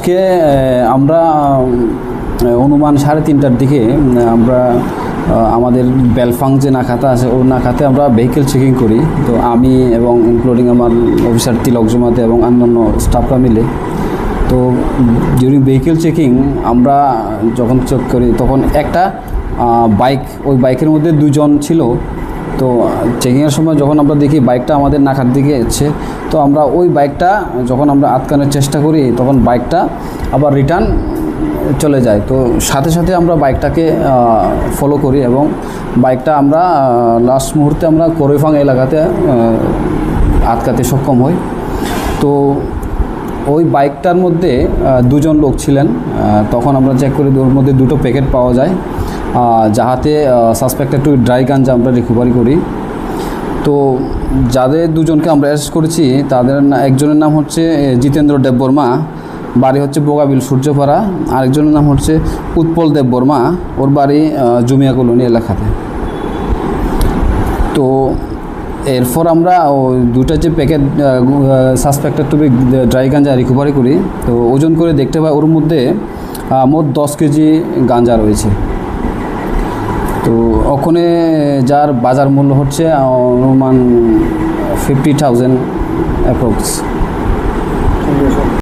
আজকে আমরা অনুমান 3:30টার দিকে আমরা আমাদের বেলফাং যে নাকাতে আছে ওই নাকাতে আমরা ভেহিকেল চেকিং করি। তো আমি এবং ইনক্লুডিং আমার অফিসার তিলক জমাতে এবং অন্যান্য স্টাফরা মিলে, তো ডিউরিং ভেহিকেল চেকিং আমরা যখন চেক করি তখন একটা বাইক, ওই বাইকের মধ্যে 2 জন ছিল। তো চেকিংয়ের সময় যখন আমরা দেখি বাইকটা আমাদের নাকার দিকে এসছে, তো আমরা ওই বাইকটা যখন আমরা আটকানোর চেষ্টা করি তখন বাইকটা আবার রিটার্ন চলে যায়। তো সাথে সাথে আমরা বাইকটাকে ফলো করি এবং বাইকটা আমরা লাস্ট মুহূর্তে আমরা কোরেফাং এলাকাতে আটকাতে সক্ষম হই। তো ওই বাইকটার মধ্যে 2 জন লোক ছিলেন। তখন আমরা চেক করি ওর মধ্যে 2টো প্যাকেট পাওয়া যায়, যাহাতে সাসপেক্টেড টু ড্রাই গাঞ্জা আমরা রিকভারি করি। তো যাদের 2 জনকে আমরা অ্যারেস্ট করেছি তাদের একজনের নাম হচ্ছে জিতেন্দ্র দেববর্মা, বাড়ি হচ্ছে বোগাবিল সূর্যপাড়া। আরেকজনের নাম হচ্ছে উৎপল দেববর্মা, ওর বাড়ি জুমিয়া কলোনি এলাকাতে। তো এরপর আমরা ওই 2টা যে packet suspected to be dry ganja recovery করি। তো ওজন করে দেখতে পাই ওর মধ্যে মোট 10 কেজি গাঞ্জা রয়েছে। তো ওখানে যার বাজার মূল্য হচ্ছে অনুমান 50,000 অ্যাপ্রক্স।